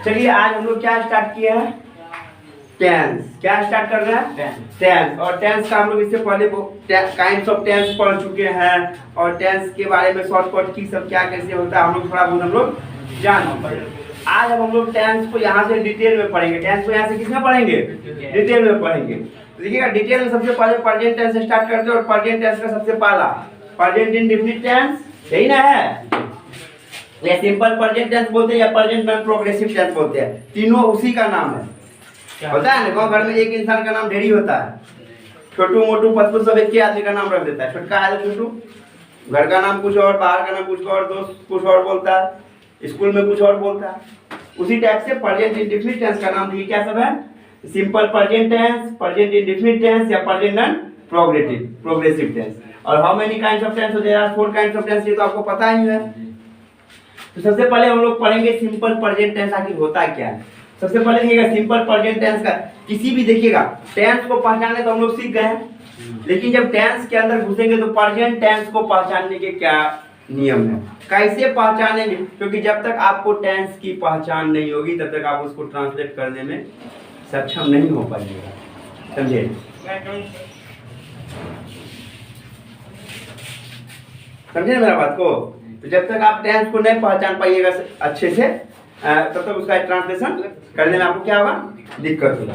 चलिए आज हम लोग क्या स्टार्ट किए हैं, टेंस। क्या स्टार्ट कर रहे हैं, टेंस। और टेंस का हम लोग इससे पहले काइंड्स ऑफ टेंस पढ़ चुके हैं और टेंस के बारे में शॉर्टकट की सब क्या कैसे होता है हम लोग थोड़ा बहुत हम लोग जान। आज हम लोग टेंस को यहाँ से डिटेल में पढ़ेंगे। टेंस को यहाँ से किसमें पढ़ेंगे, डिटेल में पढ़ेंगे। देखिएगा डिटेल में सबसे पहले प्रेजेंट टेंस से स्टार्ट करते हैं और प्रेजेंट टेंस का सबसे पहला प्रेजेंट इंडेफिनिट टेंस, यही ना है, या सिंपल प्रेजेंट टेंस बोलते हैं या प्रेजेंट में प्रोग्रेसिव टेंस बोलते हैं, तीनों उसी का नाम है। होता है ना, गाँव घर में एक इंसान का नाम ढेरी होता है, छोटू मोटू पतलू सब एक ही आदमी का नाम रख देता है। छोटका है तो छोटू, घर का नाम कुछ और, बाहर का नाम कुछ और, दोस्त कुछ और बोलता है, स्कूल में कुछ और बोलता है। उसी टाइप से प्रेजेंट इंडेफिनिट टेंस का नाम देखिए क्या सब है, simple present tense, present indefinite tense या प्रेजेंट एंड प्रोग्रेसिव टेंस। और how many kinds of tense होते हैं, 4 काइंड्स ऑफ टेंस, ये तो आपको पता ही है। तो सबसे पहले हम लोग पढ़ेंगे सिंपल प्रेजेंट टेंस आखिर होता क्या है। सबसे पहले देखिएगा सिंपल प्रेजेंट टेंस का किसी भी देखिएगा टेंस को पहचानने तो हम लोग सीख गए हैं, लेकिन जब टेंस के अंदर घुसेंगे तो प्रेजेंट टेंस को पहचानने के क्या नियम है, कैसे पहचानेंगे, क्योंकि जब तक आपको टेंस की पहचान नहीं होगी तब तक आप उसको ट्रांसलेट करने में सक्षम नहीं हो पाइएगा, समझे। समझे ना मेरा बात को। तो जब तक आप टेंस को नहीं पहचान पाइएगा अच्छे से तब तक उसका ट्रांसलेशन करने में आपको क्या होगा, दिक्कत होगा।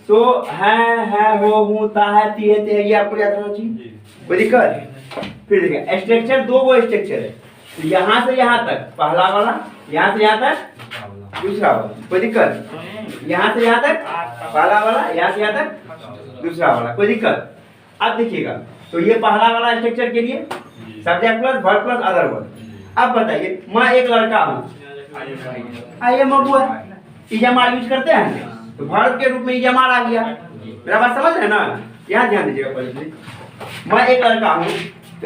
तो है हो हूँ ता है ती है ते है, ये आपको याद रखना चाहिए, कोई दिक्कत। फिर देखिए स्ट्रक्चर, दो वो स्ट्रक्चर है, तो यहाँ से यहाँ तक पहला वाला, यहाँ से यहाँ तक दूसरा वाला, कोई दिक्कत। यहाँ से यहाँ तक पहला वाला, यहाँ से यहाँ तक दूसरा वाला, कोई दिक्कत। अब देखिएगा तो ये पहला वाला स्ट्रक्चर के लिए subject plus verb plus other verb. अब बताइए मैं एक लड़का हूँ, आई एम अ बॉय, इजमार यूज करते हैं तो वर्ब के रूप में इजमार आ गया। मेरा बात समझ रहे हैं ना, यहाँ ध्यान दीजिएगा पहले। मैं एक लड़का हूँ,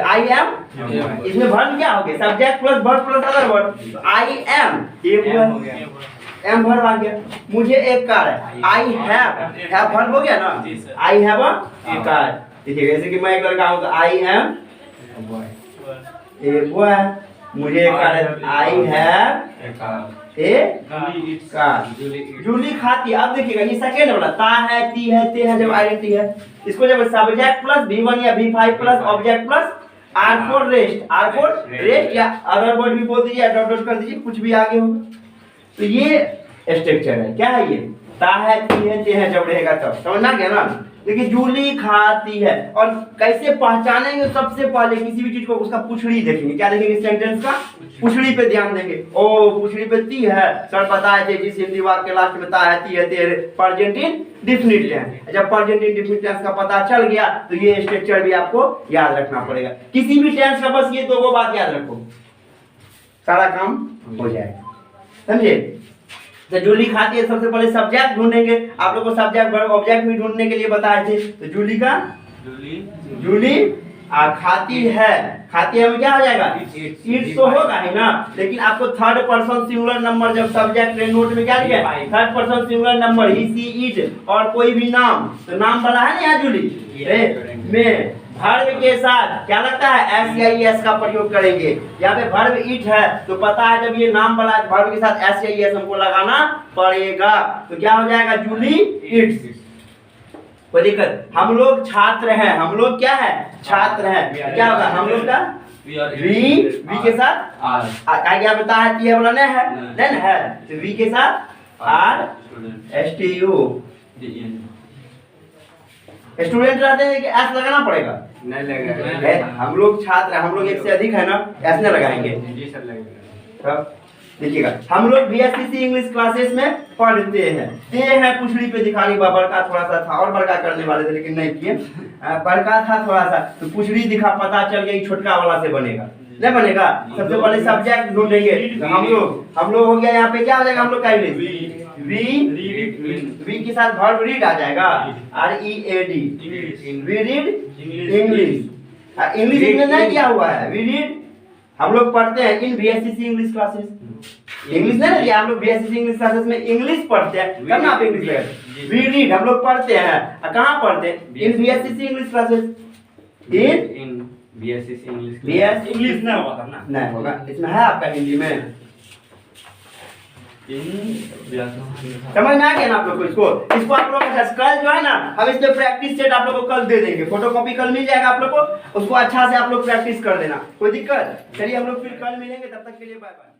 आई एम, इसमें वर्ब क्या हो गया, subject plus verb plus other verb. I am, am verb आ गया। मुझे एक कार है, आई हैव वर्ब हो गया ना, आई हैव अ कार। देखिए जैसे कि मैं एक लड़का हूँ तो आई एम ए बॉय, मुझे एक कार है, I have a car. Julie खाती। अब देखिएगा ये सेकेंड वाला ता है ती है ते है, जब आइडेंटिटी है, इसको जब सब्जेक्ट प्लस V1 या V5 plus object plus R for rest या अदर वर्ड भी बोल दीजिए, डॉट डॉट कर दीजिए, कुछ भी आगे होगा। तो ये स्ट्रक्चर है, क्या है ये, ता है ती है ते है जब रहेगा तब, समझना क्या ना। देखिए जूली खाती है, और कैसे पहचानेंगे, सबसे पहले किसी भी चीज को उसका पुछड़ी देखेंगे। क्या देखेंगे, सेंटेंस का पुछड़ी पे ध्यान देंगे। ओ पुछड़ी पे ती है, सर पता है जिस हिंदी वाक्य के लास्ट में ता है ती है ते प्रेजेंट इंडेफिनिट टेंस। जब प्रेजेंट इंडेफिनिट टेंस का पता चल गया तो ये स्ट्रक्चर भी आपको याद रखना पड़ेगा। किसी भी टेंस का बस ये दो बात याद रखो, सारा काम हो जाएगा, समझे। तो जूली खाती है, सबसे पहले सब्जेक्ट ढूंढेंगे। आप लोग को सब्जेक्ट वर्ब ऑब्जेक्ट भी ढूंढने के लिए बताए थे। तो जूली का जूली खाती है, खाती है में क्या हो जाएगा, इट्स तो होगा ही ना, लेकिन आपको थर्ड पर्सन सिंगुलर नंबर जब सब्जेक्ट नोट में क्या लिखा है, third person singular number he see it और कोई भी नाम, तो नाम वाला है ना यहाँ जूली में वर्ब के साथ क्या लगता है, एस या एस का प्रयोग करेंगे। यहाँ पे वर्ब इट है तो पता है जब ये नाम वाला वर्ब के साथ एस या एस हमको लगाना पड़ेगा, तो क्या हो जाएगा, जूली इट्स। कोई दिक्कत। हम लोग छात्र हैं, हम लोग क्या है, छात्र हैं, क्या होगा हम लोग का वी के साथ आर, क्या बता है टी वाला नहीं है, नहीं है, तो वी के साथ R S T U. Student रहते हैं कि एस लगाना पड़ेगा, नहीं लगेगा। हम लोग छात्र, हम लोग एक से अधिक है ना, एस नहीं लगाएंगे जी सर, लगेगा। देखिएगा हम लोग BSCC इंग्लिश क्लासेस में पढ़ते हैं। ये है पुछड़ी पे दिखा रही, बड़का थोड़ा सा था और बड़का करने वाले थे लेकिन नहीं किए, बड़का था थोड़ा सा, तो पुछड़ी दिखा, पता चल गया छोटका वाला से बनेगा, नहीं बनेगा। सबसे पहले सब्जेक्ट ढूंढेंगे, हम लोग हो गया, यहाँ पे क्या हो जाएगा, हम लोग का वी के साथ वर्ब रीड आ जाएगा, READ, we read English. English में नहीं किया हुआ है, वी रीड हम लोग पढ़ते हैं इन BSCC इंग्लिश क्लासेस। इंग्लिश नहीं ना, हम लोग BSCC इंग्लिश क्लासेस में इंग्लिश पढ़ते हैं, कब ना आप इंग्लिश में वी रीड हम लोग पढ़ते हैं, कहाँ पढ़ते हैं, इन BSCC इंग्लिश क्लासेस। इन BSCC इंग्लिश, इंग्लिश नहीं होगा ना, नहीं होगा, इसमें है आपका हिंदी में समझ में आ गया ना आप लोग को? इसको आप लोग कल जो है ना हम इसमें प्रैक्टिस सेट आप लोग को कल दे देंगे, फोटोकॉपी कल मिल जाएगा आप लोग को, उसको अच्छा से आप लोग प्रैक्टिस कर देना, कोई दिक्कत? चलिए हम लोग फिर कल मिलेंगे, तब तक के लिए बाय बाय।